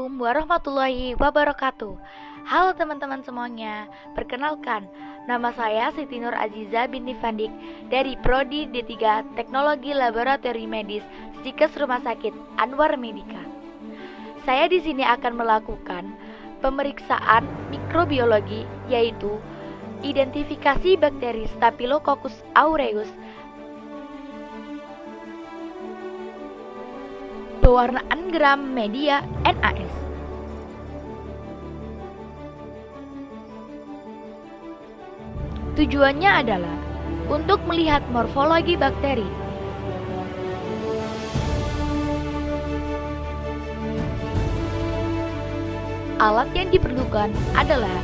Assalamualaikum warahmatullahi wabarakatuh. Halo teman-teman semuanya, perkenalkan, nama saya Siti Nur Aziza binti Fandik dari Prodi D3 Teknologi Laboratori Medis Stikes Rumah Sakit Anwar Medika. Saya di sini akan melakukan pemeriksaan mikrobiologi, yaitu identifikasi bakteri Staphylococcus aureus, pewarnaan gram media NAS. Tujuannya adalah untuk melihat morfologi bakteri. Alat yang diperlukan adalah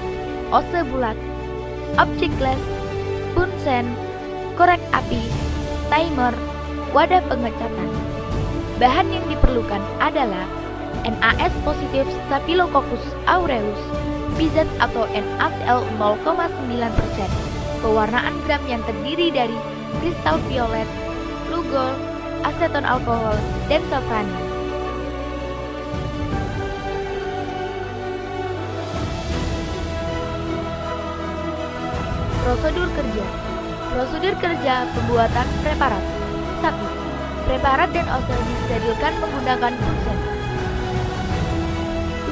ose bulat, objek glass, bunsen, korek api, timer, wadah pengecatan. Bahan yang diperlukan adalah NAS positif Staphylococcus aureus, PZ atau NaCl 0,9%, pewarnaan gram yang terdiri dari kristal violet, lugol, aseton alkohol, dan safranin. Prosedur kerja pembuatan preparat. 1. Preparat dan ose disterilkan menggunakan bunsen.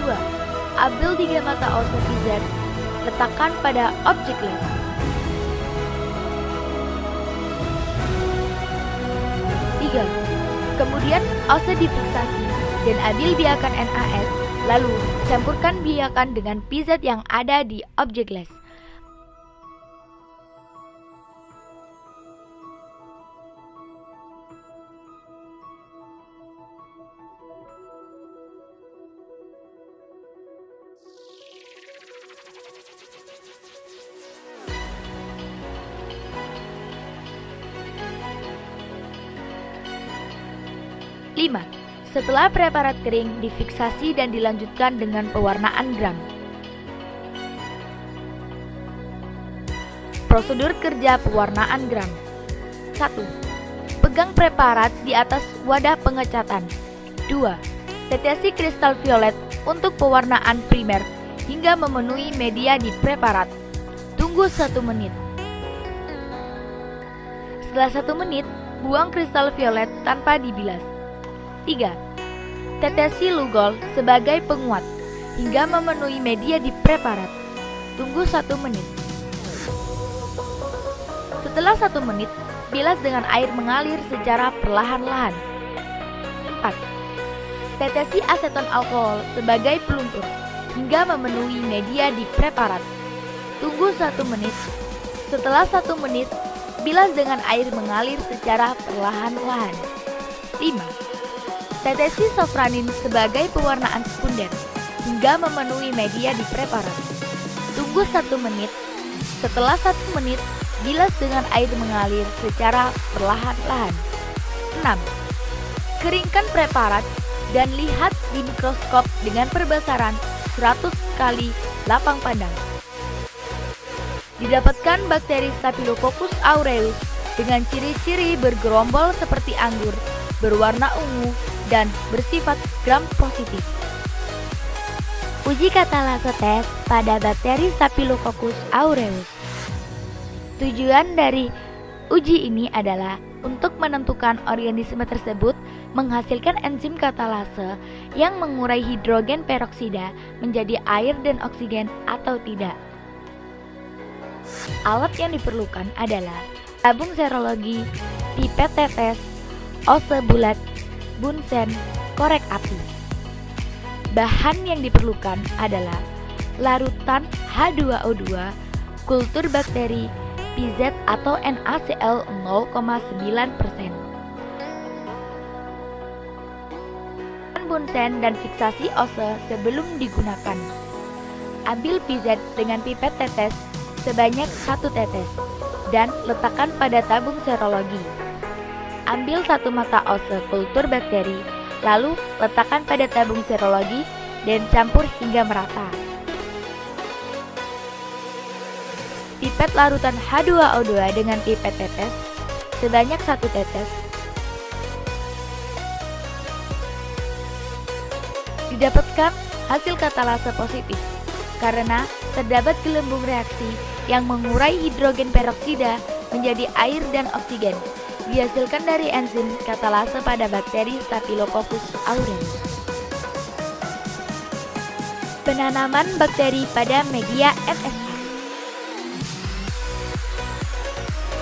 2. Ambil 3 mata ose PZ, letakkan pada objek glass. 3. Kemudian ose difiksasi dan ambil biakan NaS, lalu campurkan biakan dengan PZ yang ada di objek glass. Lima. Setelah preparat kering, difiksasi dan dilanjutkan dengan pewarnaan gram. Prosedur kerja pewarnaan gram. 1. Pegang preparat di atas wadah pengecatan. 2. Tetesi kristal violet untuk pewarnaan primer hingga memenuhi media di preparat. Tunggu 1 menit. Setelah 1 menit, buang kristal violet tanpa dibilas. 3. Tetesi lugol sebagai penguat hingga memenuhi media di preparat. Tunggu 1 menit. Setelah 1 menit, bilas dengan air mengalir secara perlahan-lahan. 4. Tetesi aseton alkohol sebagai peluntur hingga memenuhi media di preparat. Tunggu 1 menit. Setelah 1 menit, bilas dengan air mengalir secara perlahan-lahan. 5. Tetesi safranin sebagai pewarnaan sekunder hingga memenuhi media di preparat. Tunggu 1 menit. Setelah 1 menit, bilas dengan air mengalir secara perlahan-lahan. 6. Keringkan preparat dan lihat di mikroskop dengan perbesaran 100 kali lapang pandang. Didapatkan bakteri Staphylococcus aureus dengan ciri-ciri bergerombol seperti anggur, berwarna ungu, dan bersifat gram positif. Uji katalase tes pada bakteri Staphylococcus aureus. Tujuan dari uji ini adalah untuk menentukan organisme tersebut menghasilkan enzim katalase yang mengurai hidrogen peroksida menjadi air dan oksigen atau tidak. Alat yang diperlukan adalah tabung serologi, pipet tetes, ose bulat, bunsen, korek api. Bahan yang diperlukan adalah larutan H2O2, kultur bakteri, PZ atau NaCl 0,9%. Bunsen dan fiksasi ose sebelum digunakan. Ambil PZ dengan pipet tetes sebanyak 1 tetes dan letakkan pada tabung serologi. Ambil 1 mata ose kultur bakteri, lalu letakkan pada tabung serologi dan campur hingga merata. Pipet larutan H2O2 dengan pipet tetes sebanyak 1 tetes. Didapatkan hasil katalase positif karena terdapat gelembung reaksi yang mengurai hidrogen peroksida menjadi air dan oksigen dihasilkan dari enzim katalase pada bakteri Staphylococcus aureus. Penanaman bakteri pada media MSA.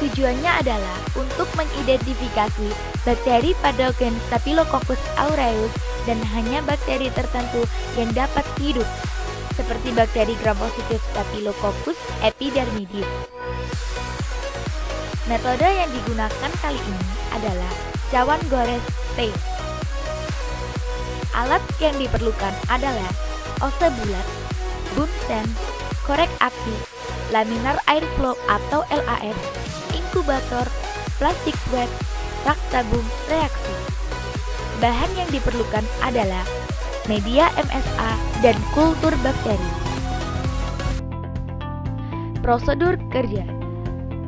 Tujuannya adalah untuk mengidentifikasi bakteri patogen Staphylococcus aureus dan hanya bakteri tertentu yang dapat hidup, seperti bakteri gram-positif Staphylococcus epidermidis. Metode yang digunakan kali ini adalah cawan gores T. Alat yang diperlukan adalah ose bulat, bunsen, korek api, laminar air flow atau LAF, inkubator, plastik wet, rak tabung reaksi. Bahan yang diperlukan adalah media MSA dan kultur bakteri. Prosedur kerja.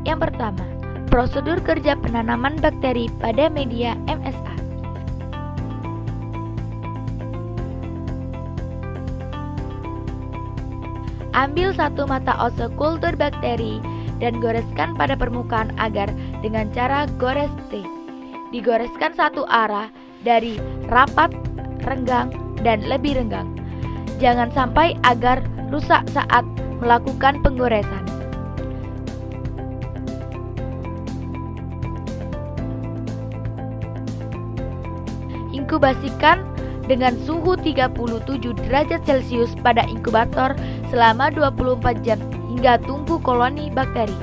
Yang pertama, prosedur kerja penanaman bakteri pada media MSA. Ambil satu mata ose kultur bakteri dan goreskan pada permukaan agar dengan cara gores T. Digoreskan satu arah dari rapat, renggang, dan lebih renggang. Jangan sampai agar rusak saat melakukan penggoresan. Inkubasikan dengan suhu 37 derajat Celcius pada inkubator selama 24 jam hingga tumbuh koloni bakteri.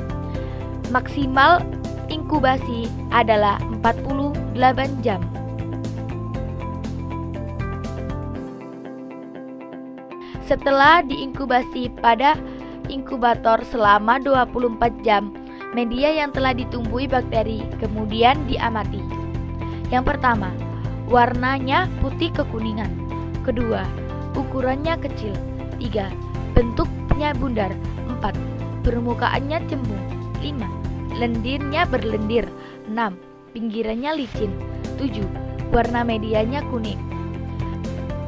Maksimal inkubasi adalah 48 jam. Setelah diinkubasi pada inkubator selama 24 jam, media yang telah ditumbuhi bakteri kemudian diamati. Yang pertama, warnanya putih kekuningan. Kedua, ukurannya kecil. 3, bentuknya bundar. 4, permukaannya cembung. 5, lendirnya berlendir. 6, pinggirannya licin. 7, warna medianya kuning.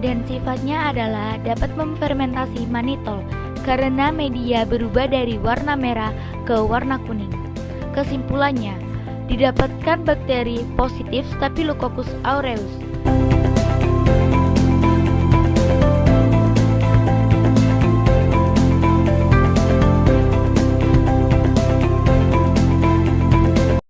Dan sifatnya adalah dapat memfermentasi manitol karena media berubah dari warna merah ke warna kuning. Kesimpulannya, didapatkan bakteri positif Staphylococcus aureus